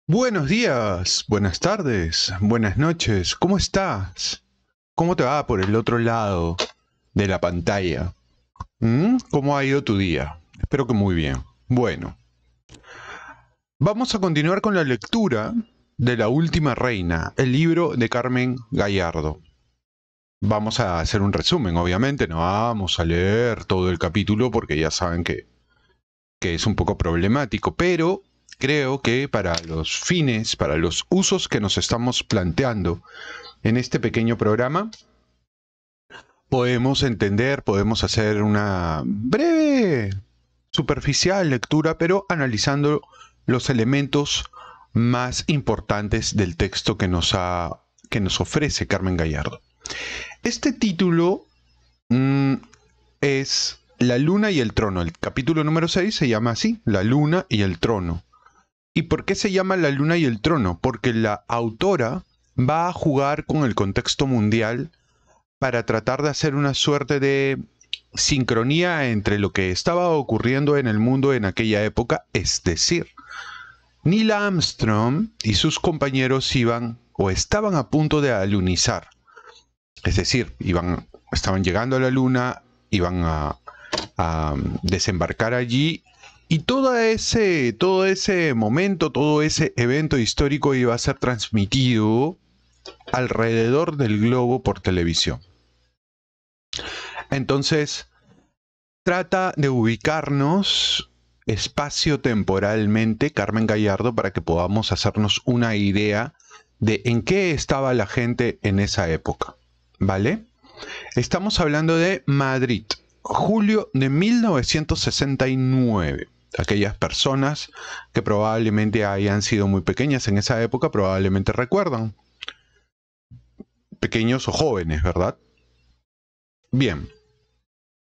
Buenos días, buenas tardes, buenas noches. ¿Cómo estás? ¿Cómo te va por el otro lado de la pantalla? ¿Cómo ha ido tu día? Espero que muy bien. Bueno, vamos a continuar con la lectura de La Última Reina, el libro de Carmen Gallardo. Vamos a hacer un resumen, obviamente, no vamos a leer todo el capítulo porque ya saben que es un poco problemático, pero creo que para los fines, para los usos que nos estamos planteando en este pequeño programa, podemos entender, podemos hacer una breve, superficial lectura, pero analizando los elementos más importantes del texto que nos ofrece Carmen Gallardo. Este título es La Luna y el Trono. El capítulo número 6 se llama así, La Luna y el Trono. ¿Y por qué se llama La Luna y el Trono? Porque la autora va a jugar con el contexto mundial para tratar de hacer una suerte de sincronía entre lo que estaba ocurriendo en el mundo en aquella época, es decir, Neil Armstrong y sus compañeros iban o estaban a punto de alunizar, es decir, estaban llegando a la Luna, iban a desembarcar allí y todo ese momento, todo ese evento histórico iba a ser transmitido alrededor del globo por televisión. Entonces, trata de ubicarnos espacio-temporalmente, Carmen Gallardo, para que podamos hacernos una idea de en qué estaba la gente en esa época. ¿Vale? Estamos hablando de Madrid, julio de 1969. Aquellas personas que probablemente hayan sido muy pequeñas en esa época probablemente recuerdan. Pequeños o jóvenes, ¿verdad? Bien.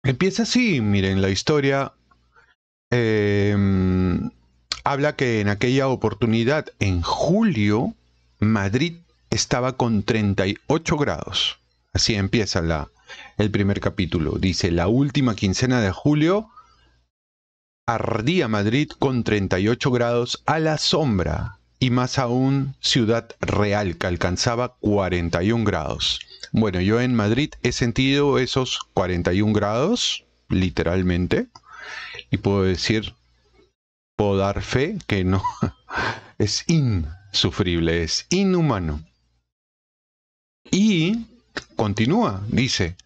Empieza así, miren, la historia eh, habla que en aquella oportunidad, en julio, Madrid estaba con 38 grados. Así empieza el primer capítulo. Dice, la última quincena de julio ardía Madrid con 38 grados a la sombra y más aún Ciudad Real que alcanzaba 41 grados. Bueno, yo en Madrid he sentido esos 41 grados, literalmente, y puedo dar fe que no, es insufrible, es inhumano. Y continúa, dice,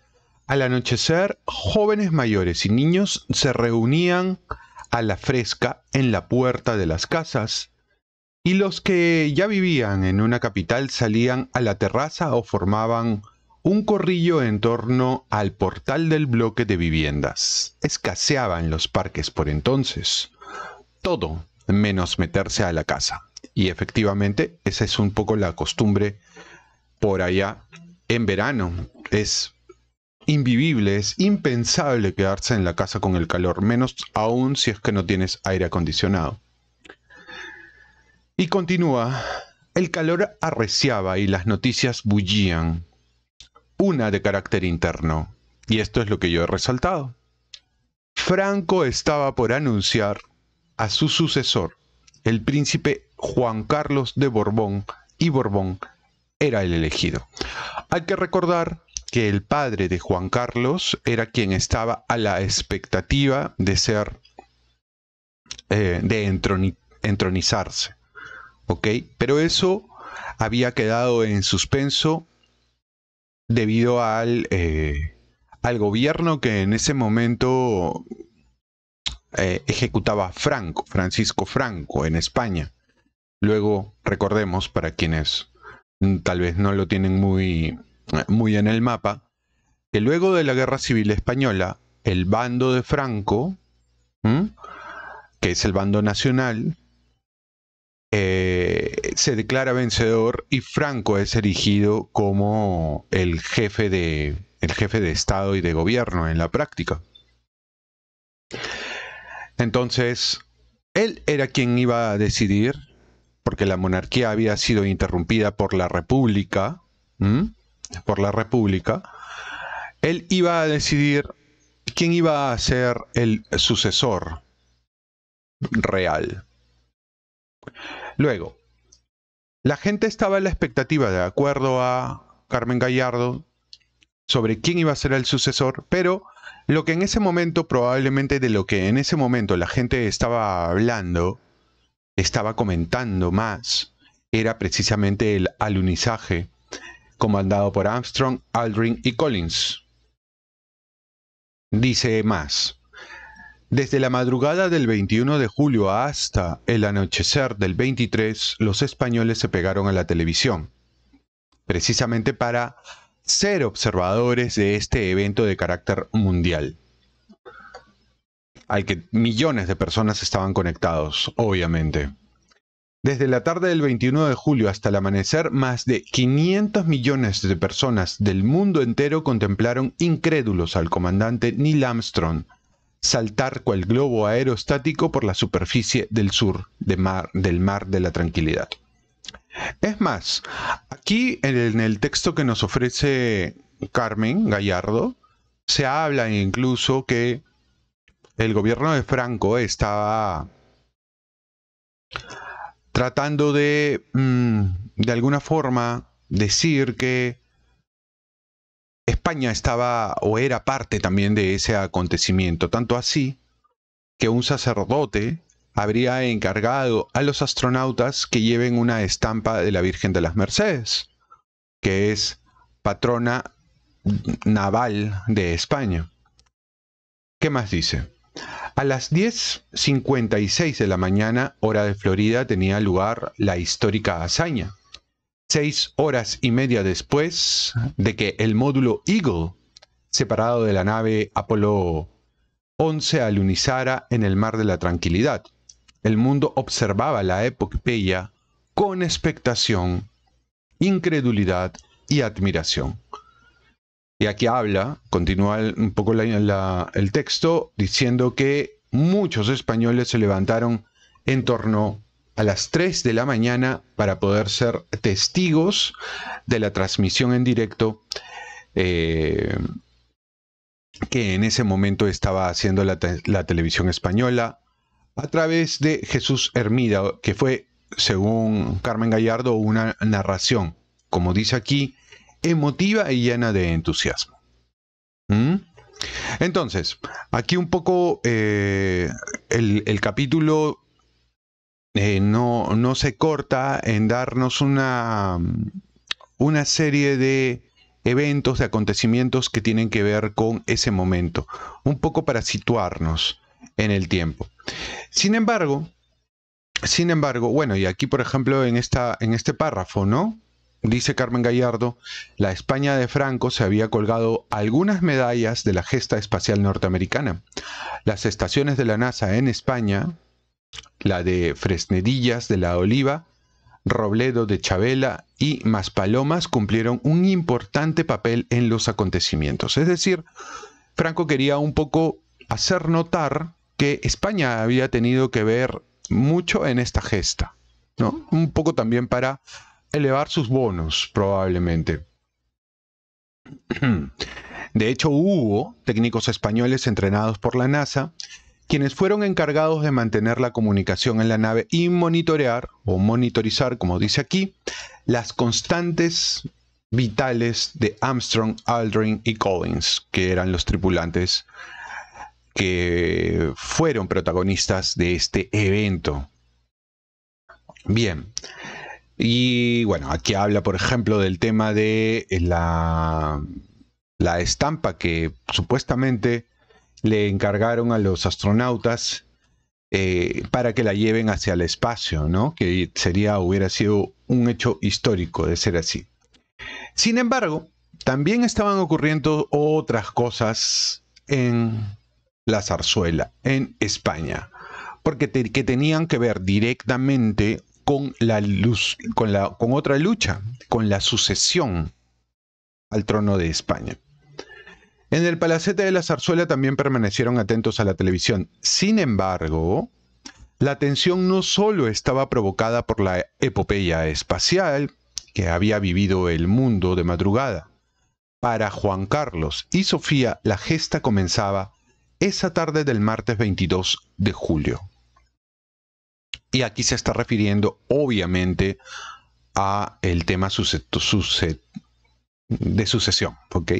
al anochecer, jóvenes mayores y niños se reunían a la fresca en la puerta de las casas, y los que ya vivían en una capital salían a la terraza o formaban un corrillo en torno al portal del bloque de viviendas. Escaseaba en los parques por entonces. Todo menos meterse a la casa. Y efectivamente, esa es un poco la costumbre por allá en verano. Es invivible, es impensable quedarse en la casa con el calor, menos aún si es que no tienes aire acondicionado. Y continúa, el calor arreciaba y las noticias bullían, una de carácter interno, y esto es lo que yo he resaltado. Franco estaba por anunciar a su sucesor, el príncipe Juan Carlos de Borbón, y Borbón era el elegido. Hay que recordar que el padre de Juan Carlos era quien estaba a la expectativa de ser, entronizarse, ¿ok? Pero eso había quedado en suspenso debido al gobierno que en ese momento ejecutaba Franco, Francisco Franco, en España. Luego, recordemos, para quienes tal vez no lo tienen muy en el mapa, que luego de la Guerra Civil Española, el bando de Franco, que es el bando nacional, se declara vencedor y Franco es erigido como el jefe de Estado y de gobierno en la práctica. Entonces, él era quien iba a decidir, porque la monarquía había sido interrumpida por la República, por la República, él iba a decidir quién iba a ser el sucesor real. Luego, La gente estaba a la expectativa, de acuerdo a Carmen Gallardo, sobre quién iba a ser el sucesor, pero lo que en ese momento, probablemente de lo que en ese momento la gente estaba hablando, estaba comentando más, era precisamente el alunizaje comandado por Armstrong, Aldrin y Collins. Dice más: desde la madrugada del 21 de julio hasta el anochecer del 23, los españoles se pegaron a la televisión, precisamente para ser observadores de este evento de carácter mundial, al que millones de personas estaban conectados, obviamente. Desde la tarde del 21 de julio hasta el amanecer, más de 500 millones de personas del mundo entero contemplaron incrédulos al comandante Neil Armstrong saltar cual globo aerostático por la superficie del sur del Mar de la Tranquilidad. Es más, aquí en el texto que nos ofrece Carmen Gallardo, se habla incluso que el gobierno de Franco estaba tratando de alguna forma, decir que España estaba o era parte también de ese acontecimiento, tanto así que un sacerdote habría encargado a los astronautas que lleven una estampa de la Virgen de las Mercedes, que es patrona naval de España. ¿Qué más dice? A las 10:56 de la mañana, hora de Florida, tenía lugar la histórica hazaña. 6 horas y media después de que el módulo Eagle, separado de la nave Apolo 11, alunizara en el Mar de la Tranquilidad, el mundo observaba la epopeya con expectación, incredulidad y admiración. Y aquí continúa un poco el texto, diciendo que muchos españoles se levantaron en torno a las 3 de la mañana para poder ser testigos de la transmisión en directo que en ese momento estaba haciendo la televisión española a través de Jesús Hermida, que fue, según Carmen Gallardo, una narración, como dice aquí, emotiva y llena de entusiasmo. Entonces, aquí un poco el capítulo no se corta en darnos una serie de eventos, de acontecimientos que tienen que ver con ese momento, un poco para situarnos en el tiempo. Sin embargo, bueno, y aquí por ejemplo en este párrafo, ¿no? Dice Carmen Gallardo, la España de Franco se había colgado algunas medallas de la gesta espacial norteamericana. Las estaciones de la NASA en España, la de Fresnedillas de la Oliva, Robledo de Chabela y Maspalomas, cumplieron un importante papel en los acontecimientos. Es decir, Franco quería un poco hacer notar que España había tenido que ver mucho en esta gesta, ¿no? Un poco también para elevar sus bonos, probablemente. De hecho, hubo técnicos españoles entrenados por la NASA, quienes fueron encargados de mantener la comunicación en la nave y monitorear, o monitorizar, como dice aquí, las constantes vitales de Armstrong, Aldrin y Collins, que eran los tripulantes que fueron protagonistas de este evento. Bien. Y bueno, aquí habla, por ejemplo, del tema de la estampa que supuestamente le encargaron a los astronautas para que la lleven hacia el espacio, ¿no? Que hubiera sido un hecho histórico de ser así. Sin embargo, también estaban ocurriendo otras cosas en la zarzuela, en España, porque que tenían que ver directamente con con otra lucha, con la sucesión al trono de España. En el palacete de la zarzuela también permanecieron atentos a la televisión. Sin embargo, la atención no solo estaba provocada por la epopeya espacial que había vivido el mundo de madrugada. Para Juan Carlos y Sofía, la gesta comenzaba esa tarde del martes 22 de julio. Y aquí se está refiriendo, obviamente, a el tema de sucesión, ¿ok?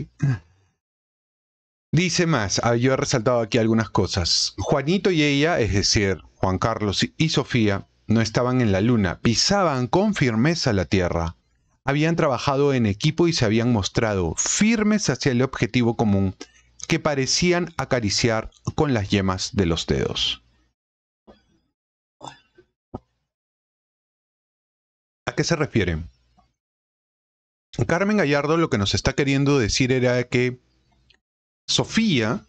Dice más, yo he resaltado aquí algunas cosas. Juanito y ella, es decir, Juan Carlos y Sofía, no estaban en la luna, pisaban con firmeza la tierra. Habían trabajado en equipo y se habían mostrado firmes hacia el objetivo común que parecían acariciar con las yemas de los dedos. ¿A qué se refieren? Carmen Gallardo lo que nos está queriendo decir era que Sofía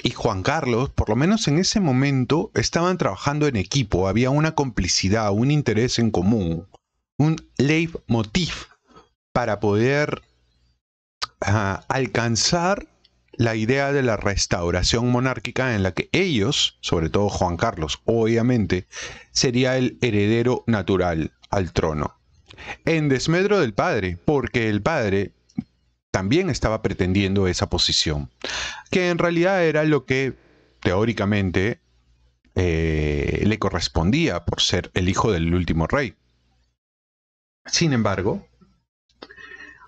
y Juan Carlos, por lo menos en ese momento, estaban trabajando en equipo, había una complicidad, un interés en común, un leitmotiv para poder alcanzar la idea de la restauración monárquica en la que ellos, sobre todo Juan Carlos, obviamente, sería el heredero natural al trono. En desmedro del padre, porque el padre también estaba pretendiendo esa posición, que en realidad era lo que teóricamente le correspondía por ser el hijo del último rey. Sin embargo,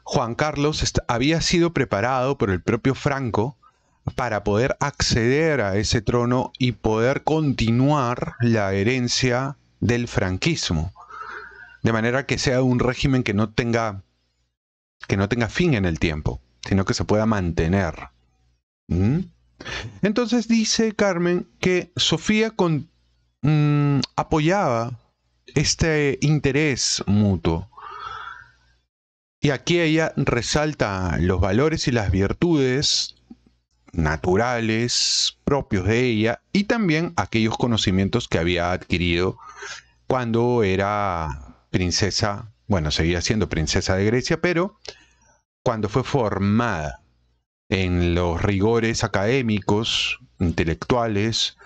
Juan Carlos había sido preparado por el propio Franco para poder acceder a ese trono y poder continuar la herencia del franquismo, de manera que sea un régimen que no tenga fin en el tiempo, sino que se pueda mantener. Entonces dice Carmen que Sofía apoyaba este interés mutuo. Y aquí ella resalta los valores y las virtudes naturales propios de ella y también aquellos conocimientos que había adquirido cuando era princesa, bueno, seguía siendo princesa de Grecia, pero cuando fue formada en los rigores académicos, intelectuales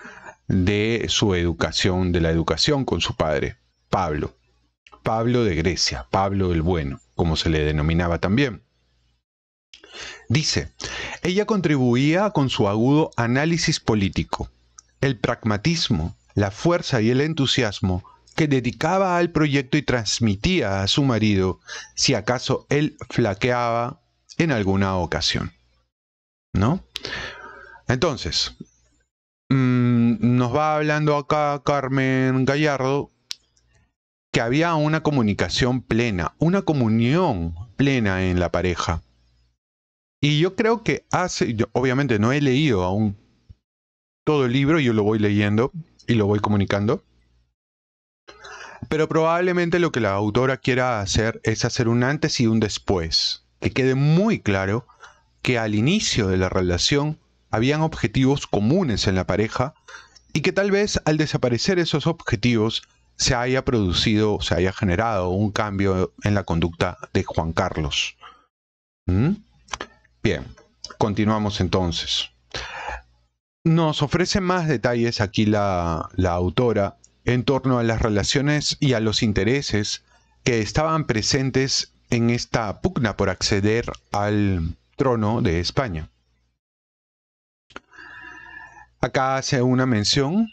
de su educación, de la educación con su padre, Pablo de Grecia, Pablo el Bueno, como se le denominaba también. Dice, ella contribuía con su agudo análisis político, el pragmatismo, la fuerza y el entusiasmo que dedicaba al proyecto y transmitía a su marido si acaso él flaqueaba en alguna ocasión, ¿no? Entonces, nos va hablando acá Carmen Gallardo que había una comunicación plena, una comunión plena en la pareja. Y yo creo que obviamente no he leído aún todo el libro, yo lo voy leyendo y lo voy comunicando, pero probablemente lo que la autora quiera hacer es hacer un antes y un después, que quede muy claro que al inicio de la relación habían objetivos comunes en la pareja y que tal vez al desaparecer esos objetivos se haya generado un cambio en la conducta de Juan Carlos. Bien, continuamos entonces. Nos ofrece más detalles aquí la autora en torno a las relaciones y a los intereses que estaban presentes en esta pugna por acceder al trono de España. Acá hace una mención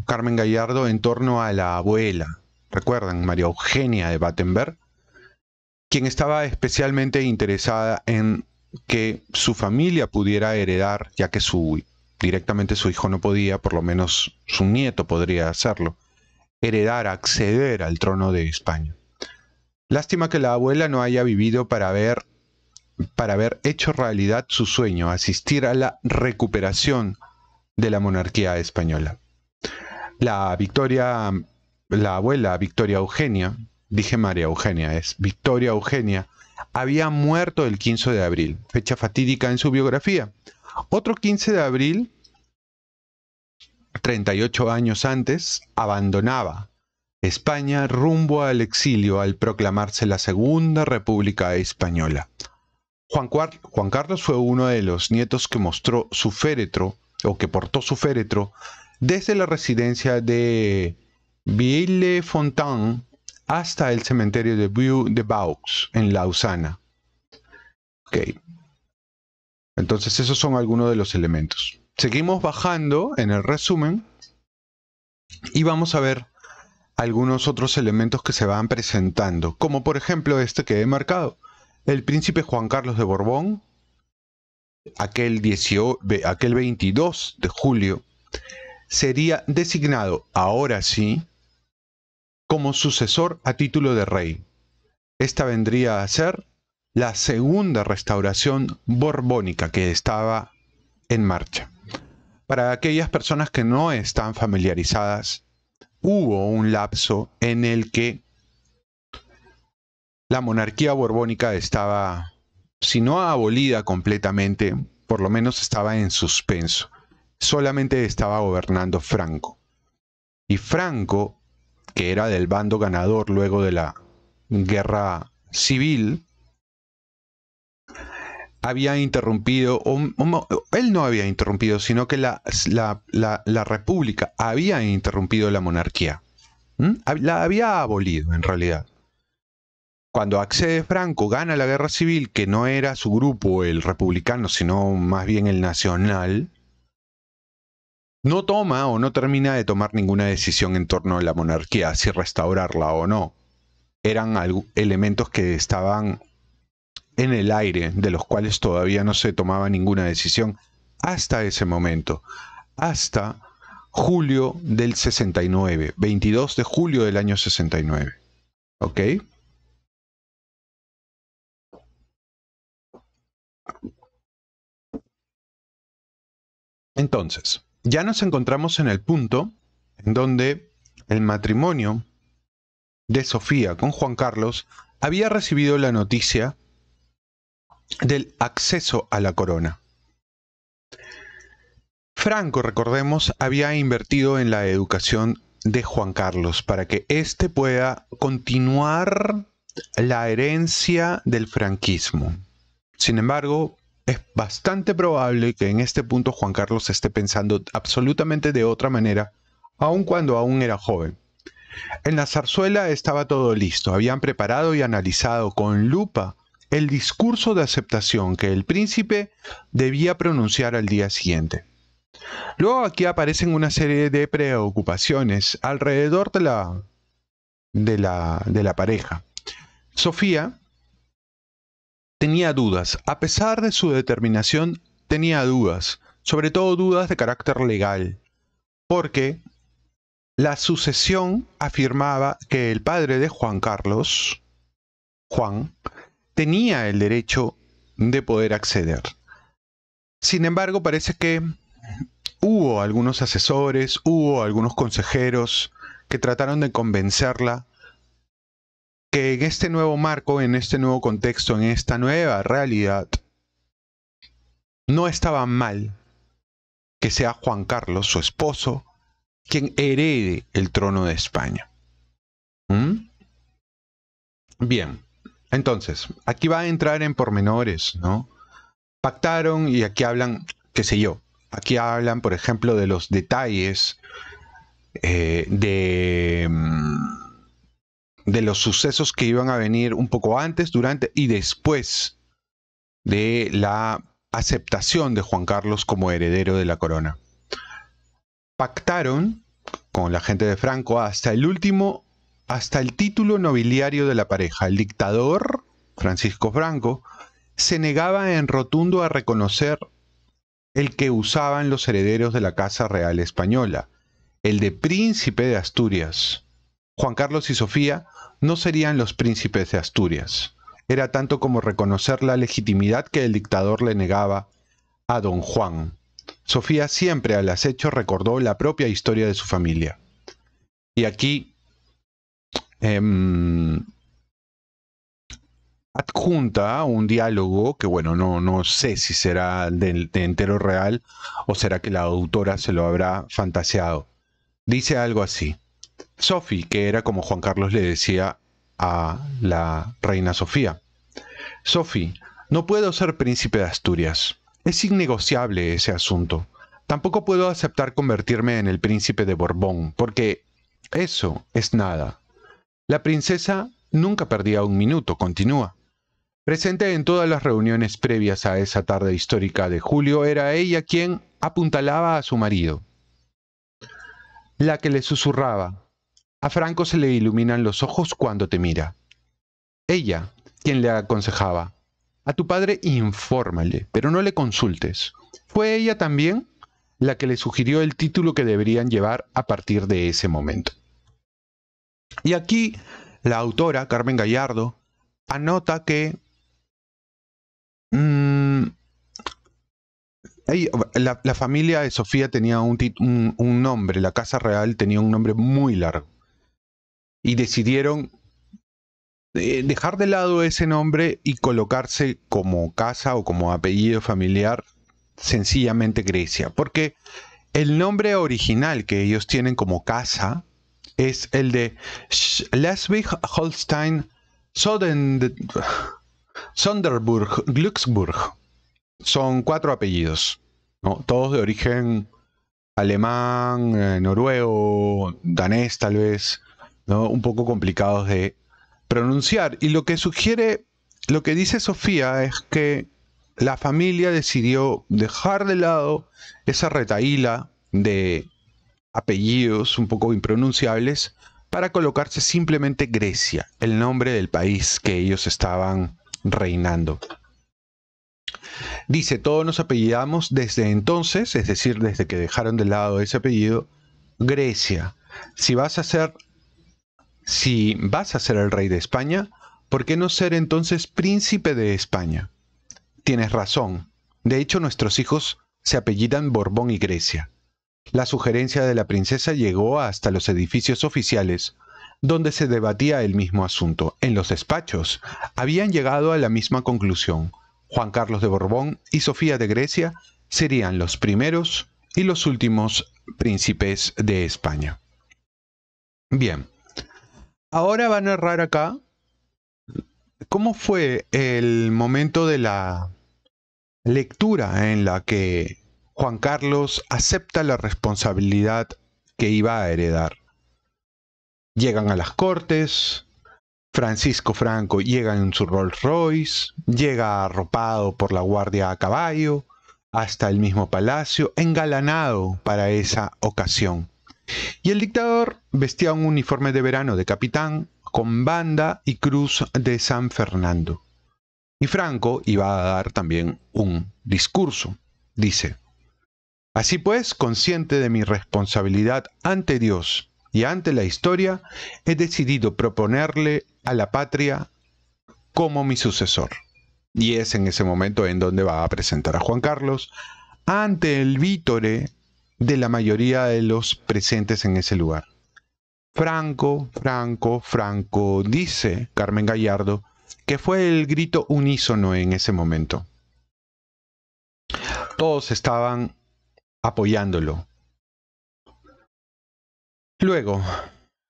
Carmen Gallardo en torno a la abuela. ¿Recuerdan? María Eugenia de Battenberg, quien estaba especialmente interesada en que su familia pudiera heredar, ya que directamente su hijo no podía, por lo menos su nieto podría hacerlo, acceder al trono de España. Lástima que la abuela no haya vivido para haber hecho realidad su sueño, asistir a la recuperación de la monarquía española. La abuela Victoria Eugenia, dije María Eugenia, es Victoria Eugenia, había muerto el 15 de abril, fecha fatídica en su biografía. Otro 15 de abril, 38 años antes, abandonaba España rumbo al exilio al proclamarse la Segunda República Española. Juan Carlos fue uno de los nietos que mostró su féretro, o que portó su féretro, desde la residencia de Villefontaine hasta el cementerio de Vieux-de-Vaux, en Lausana. Ok. Entonces esos son algunos de los elementos. Seguimos bajando en el resumen y vamos a ver algunos otros elementos que se van presentando, como por ejemplo este que he marcado. El príncipe Juan Carlos de Borbón, aquel 22 de julio, sería designado, ahora sí, como sucesor a título de rey. Esta vendría a ser la segunda restauración borbónica que estaba en marcha. Para aquellas personas que no están familiarizadas, hubo un lapso en el que la monarquía borbónica estaba, si no abolida completamente, por lo menos estaba en suspenso. Solamente estaba gobernando Franco. Y Franco, que era del bando ganador luego de la guerra civil, había interrumpido, él no había interrumpido, sino que la república había interrumpido la monarquía. La había abolido, en realidad. Cuando accede Franco, gana la guerra civil, que no era su grupo el republicano, sino más bien el nacional, no toma o no termina de tomar ninguna decisión en torno a la monarquía, si restaurarla o no. Eran elementos que estaban en el aire, de los cuales todavía no se tomaba ninguna decisión hasta ese momento, hasta julio del 69, 22 de julio del año 69. ¿Ok? Entonces, ya nos encontramos en el punto en donde el matrimonio de Sofía con Juan Carlos había recibido la noticia del acceso a la corona. Franco, recordemos, había invertido en la educación de Juan Carlos para que éste pueda continuar la herencia del franquismo. Sin embargo, es bastante probable que en este punto Juan Carlos esté pensando absolutamente de otra manera, aun cuando aún era joven. En la zarzuela estaba todo listo, habían preparado y analizado con lupa el discurso de aceptación que el príncipe debía pronunciar al día siguiente. Luego aquí aparecen una serie de preocupaciones alrededor de la pareja. Sofía tenía dudas, a pesar de su determinación, tenía dudas, sobre todo dudas de carácter legal, porque la sucesión afirmaba que el padre de Juan Carlos, Juan, tenía el derecho de poder acceder. Sin embargo, parece que hubo algunos asesores, hubo algunos consejeros que trataron de convencerla que en este nuevo marco, en este nuevo contexto, en esta nueva realidad, no estaba mal que sea Juan Carlos, su esposo, quien herede el trono de España. Bien, entonces, aquí va a entrar en pormenores, ¿no? Pactaron y aquí hablan, qué sé yo, aquí hablan, por ejemplo, de los detalles de los sucesos que iban a venir un poco antes, durante y después de la aceptación de Juan Carlos como heredero de la corona. Pactaron con la gente de Franco hasta el título nobiliario de la pareja. El dictador, Francisco Franco, se negaba en rotundo a reconocer el que usaban los herederos de la Casa Real Española, el de príncipe de Asturias. Juan Carlos y Sofía no serían los príncipes de Asturias. Era tanto como reconocer la legitimidad que el dictador le negaba a don Juan. Sofía siempre al acecho recordó la propia historia de su familia. Y aquí adjunta un diálogo que, bueno, no sé si será de entero real o será que la autora se lo habrá fantaseado. Dice algo así. Sophie, que era como Juan Carlos le decía a la reina Sofía. Sophie, no puedo ser príncipe de Asturias. Es innegociable ese asunto. Tampoco puedo aceptar convertirme en el príncipe de Borbón, porque eso es nada. La princesa nunca perdía un minuto, continúa. Presente en todas las reuniones previas a esa tarde histórica de julio, era ella quien apuntalaba a su marido, la que le susurraba: A Franco se le iluminan los ojos cuando te mira. Ella, quien le aconsejaba: a tu padre infórmale, pero no le consultes. Fue ella también la que le sugirió el título que deberían llevar a partir de ese momento. Y aquí la autora, Carmen Gallardo, anota que la familia de Sofía tenía un nombre, la Casa Real tenía un nombre muy largo. Y decidieron dejar de lado ese nombre y colocarse como casa o como apellido familiar sencillamente Grecia. Porque el nombre original que ellos tienen como casa es el de Schleswig-Holstein Sonderburg Glücksburg. Son 4 apellidos, ¿no? Todos de origen alemán, noruego, danés tal vez, ¿no? Un poco complicados de pronunciar. Y lo que sugiere, lo que dice Sofía es que la familia decidió dejar de lado esa retahíla de apellidos un poco impronunciables para colocarse simplemente Grecia, el nombre del país que ellos estaban reinando. Dice, todos nos apellidamos desde entonces, es decir, desde que dejaron de lado ese apellido, Grecia. Si vas a ser el rey de España, ¿por qué no ser entonces príncipe de España? Tienes razón. De hecho, nuestros hijos se apellidan Borbón y Grecia. La sugerencia de la princesa llegó hasta los edificios oficiales, donde se debatía el mismo asunto. En los despachos habían llegado a la misma conclusión. Juan Carlos de Borbón y Sofía de Grecia serían los primeros y los últimos príncipes de España. Bien, ahora va a narrar acá cómo fue el momento de la lectura en la que Juan Carlos acepta la responsabilidad que iba a heredar. Llegan a las cortes, Francisco Franco llega en su Rolls Royce, llega arropado por la guardia a caballo, hasta el mismo palacio, engalanado para esa ocasión. Y el dictador vestía un uniforme de verano de capitán, con banda y cruz de San Fernando. Y Franco iba a dar también un discurso. Dice: así pues, consciente de mi responsabilidad ante Dios y ante la historia, he decidido proponerle a la patria como mi sucesor. Y es en ese momento en donde va a presentar a Juan Carlos ante el vítore de la mayoría de los presentes en ese lugar. Franco, Franco, Franco, dice Carmen Gallardo, que fue el grito unísono en ese momento. Todos estaban apoyándolo. Luego,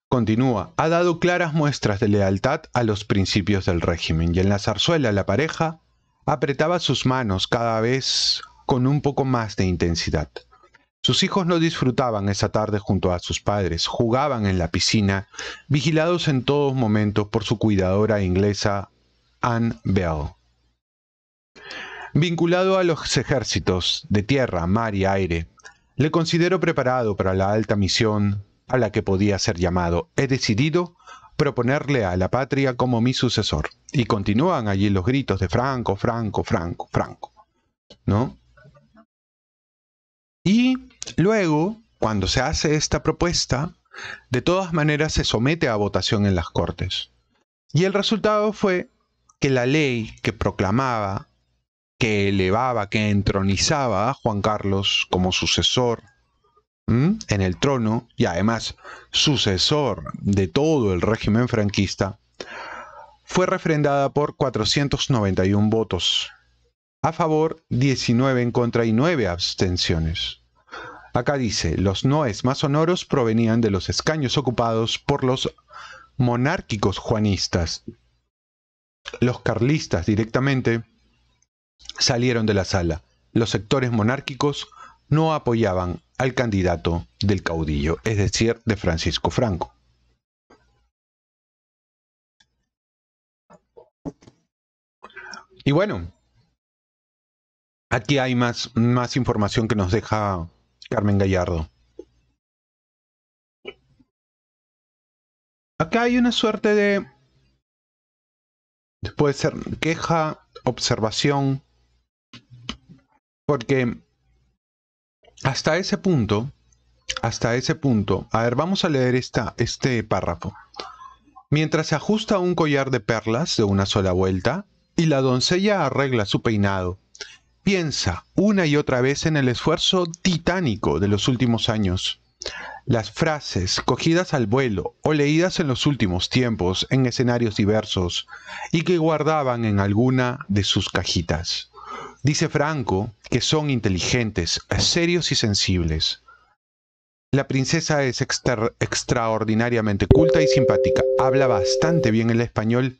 continúa, ha dado claras muestras de lealtad a los principios del régimen, y en la zarzuela la pareja apretaba sus manos cada vez con un poco más de intensidad. Sus hijos no disfrutaban esa tarde junto a sus padres, jugaban en la piscina, vigilados en todo momento por su cuidadora inglesa Anne Bell. Vinculado a los ejércitos de tierra, mar y aire, le considero preparado para la alta misión a la que podía ser llamado. He decidido proponerle a la patria como mi sucesor. Y continúan allí los gritos de Franco, Franco, Franco, Franco, ¿no? Y luego, cuando se hace esta propuesta, de todas maneras se somete a votación en las Cortes. Y el resultado fue que la ley que proclamaba, que elevaba, que entronizaba a Juan Carlos como sucesor en el trono y además sucesor de todo el régimen franquista, fue refrendada por 491 votos a favor, 19 en contra y 9 abstenciones. Acá dice, los noes más sonoros provenían de los escaños ocupados por los monárquicos juanistas. Los carlistas directamente salieron de la sala. Los sectores monárquicos no apoyaban al candidato del caudillo, es decir, de Francisco Franco. Y bueno, aquí hay más información que nos deja Carmen Gallardo. acá hay una suerte de... puede ser queja, observación, porque hasta ese punto, a ver, vamos a leer este párrafo. Mientras se ajusta un collar de perlas de una sola vuelta y la doncella arregla su peinado, piensa una y otra vez en el esfuerzo titánico de los últimos años. Las frases cogidas al vuelo o leídas en los últimos tiempos en escenarios diversos y que guardaban en alguna de sus cajitas. Dice Franco que son inteligentes, serios y sensibles. La princesa es extraordinariamente culta y simpática. Habla bastante bien el español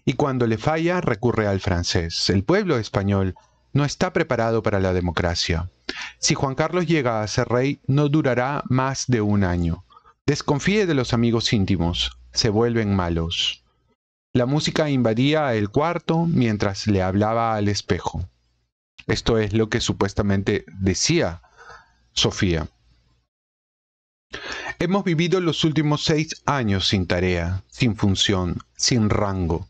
y cuando le falla recurre al francés. El pueblo español no está preparado para la democracia. Si Juan Carlos llega a ser rey, no durará más de un año. Desconfíe de los amigos íntimos, se vuelven malos. La música invadía el cuarto mientras le hablaba al espejo. Esto es lo que supuestamente decía Sofía. Hemos vivido los últimos 6 años sin tarea, sin función, sin rango.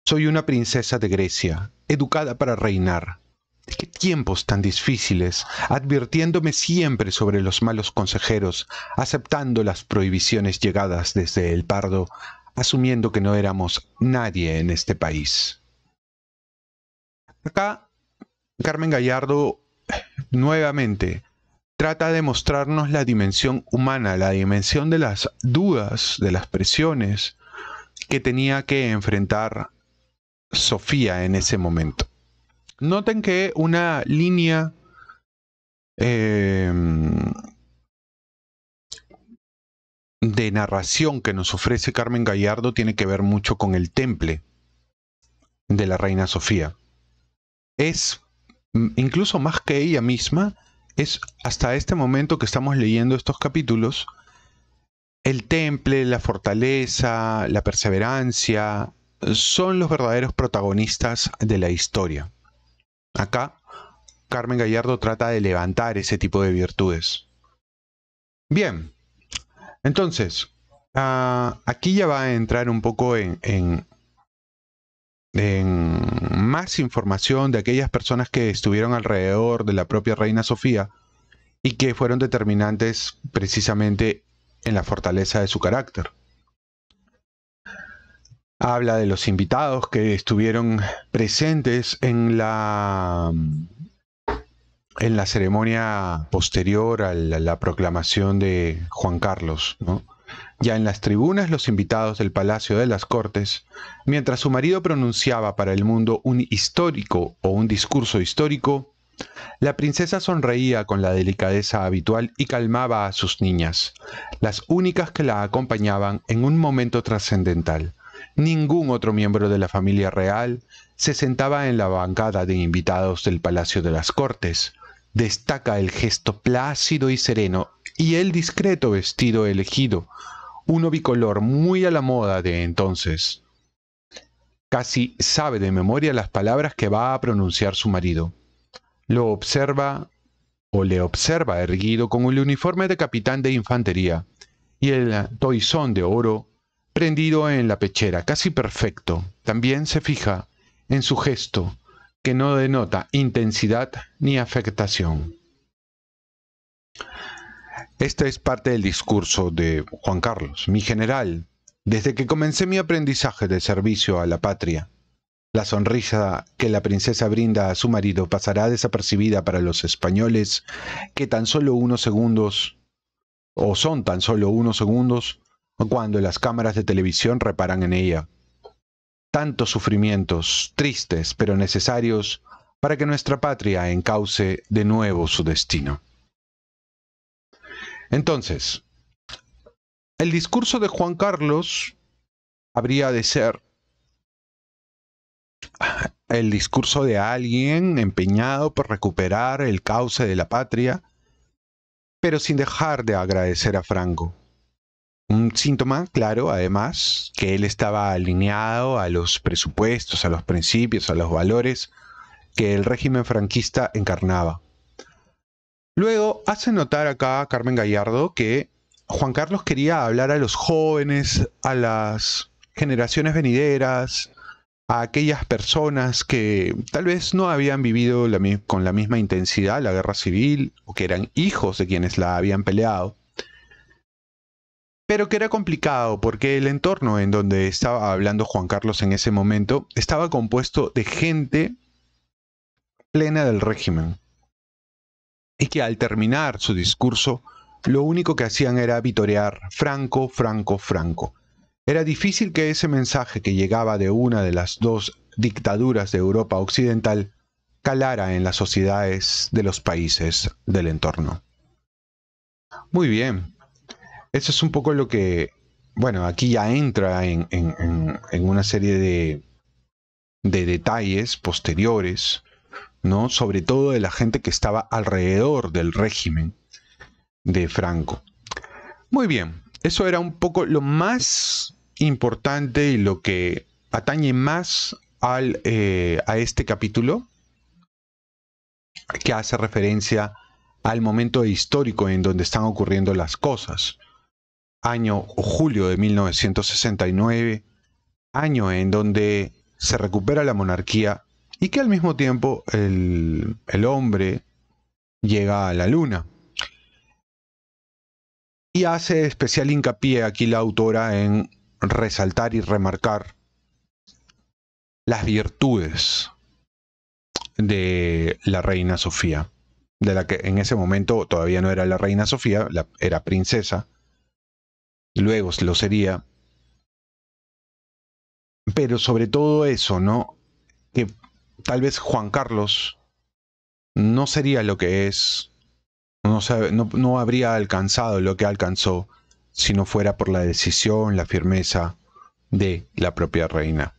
Soy una princesa de Grecia, educada para reinar. ¿Qué tiempos tan difíciles, advirtiéndome siempre sobre los malos consejeros, aceptando las prohibiciones llegadas desde el Pardo, asumiendo que no éramos nadie en este país? Acá, Carmen Gallardo, nuevamente, trata de mostrarnos la dimensión humana, la dimensión de las dudas, de las presiones que tenía que enfrentar Sofía en ese momento. Noten que una línea de narración que nos ofrece Carmen Gallardo tiene que ver mucho con el temple de la reina Sofía. Es, incluso más que ella misma, es hasta este momento que estamos leyendo estos capítulos, el temple, la fortaleza, la perseverancia, son los verdaderos protagonistas de la historia. Acá, Carmen Gallardo trata de levantar ese tipo de virtudes. Bien, entonces, aquí ya va a entrar un poco en más información de aquellas personas que estuvieron alrededor de la propia reina Sofía y que fueron determinantes precisamente en la fortaleza de su carácter. Habla de los invitados que estuvieron presentes en la ceremonia posterior a la proclamación de Juan Carlos, ¿no? Ya en las tribunas, los invitados del Palacio de las Cortes, mientras su marido pronunciaba para el mundo un histórico o un discurso histórico, la princesa sonreía con la delicadeza habitual y calmaba a sus niñas, las únicas que la acompañaban en un momento trascendental. Ningún otro miembro de la familia real se sentaba en la bancada de invitados del Palacio de las Cortes. Destaca el gesto plácido y sereno y el discreto vestido elegido, uno bicolor muy a la moda de entonces. Casi sabe de memoria las palabras que va a pronunciar su marido. Lo observa o le observa erguido con el uniforme de capitán de infantería y el toisón de oro prendido en la pechera, casi perfecto. También se fija en su gesto, que no denota intensidad ni afectación. Esta es parte del discurso de Juan Carlos. Mi general, desde que comencé mi aprendizaje de servicio a la patria, la sonrisa que la princesa brinda a su marido pasará desapercibida para los españoles que tan solo unos segundos, o son tan solo unos segundos, cuando las cámaras de televisión reparan en ella. Tantos sufrimientos, tristes pero necesarios, para que nuestra patria encauce de nuevo su destino. Entonces, el discurso de Juan Carlos habría de ser el discurso de alguien empeñado por recuperar el cauce de la patria, pero sin dejar de agradecer a Franco. Un síntoma, claro, además, que él estaba alineado a los presupuestos, a los principios, a los valores que el régimen franquista encarnaba. Luego hace notar acá a Carmen Gallardo que Juan Carlos quería hablar a los jóvenes, a las generaciones venideras, a aquellas personas que tal vez no habían vivido con la misma intensidad la guerra civil o que eran hijos de quienes la habían peleado, pero que era complicado porque el entorno en donde estaba hablando Juan Carlos en ese momento estaba compuesto de gente plena del régimen y que al terminar su discurso lo único que hacían era vitorear Franco, Franco, Franco. Era difícil que ese mensaje que llegaba de una de las dos dictaduras de Europa Occidental calara en las sociedades de los países del entorno. Muy bien, eso es un poco lo que, bueno, aquí ya entra en una serie de detalles posteriores, ¿no? Sobre todo de la gente que estaba alrededor del régimen de Franco. Muy bien, eso era un poco lo más importante y lo que atañe más a este capítulo, que hace referencia al momento histórico en donde están ocurriendo las cosas. Año o julio de 1969, año en donde se recupera la monarquía y que al mismo tiempo el hombre llega a la luna. Y hace especial hincapié aquí la autora en resaltar y remarcar las virtudes de la reina Sofía, de la que en ese momento todavía no era la reina Sofía, era princesa, luego lo sería, pero sobre todo eso, ¿no? Que tal vez Juan Carlos no sería lo que es, no habría alcanzado lo que alcanzó si no fuera por la decisión, la firmeza de la propia reina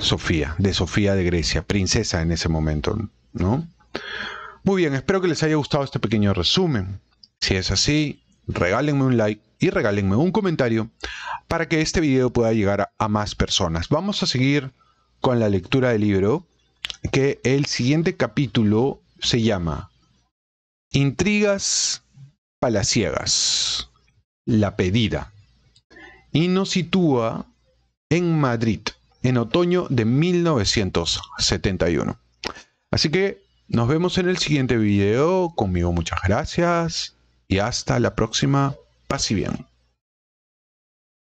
Sofía de Grecia, princesa en ese momento, ¿no? Muy bien, espero que les haya gustado este pequeño resumen. Si es así, regálenme un like y regálenme un comentario para que este video pueda llegar a más personas. Vamos a seguir con la lectura del libro, que el siguiente capítulo se llama Intrigas palaciegas, la pedida, y nos sitúa en Madrid, en otoño de 1971. Así que nos vemos en el siguiente video. Conmigo muchas gracias y hasta la próxima. Paz y bien.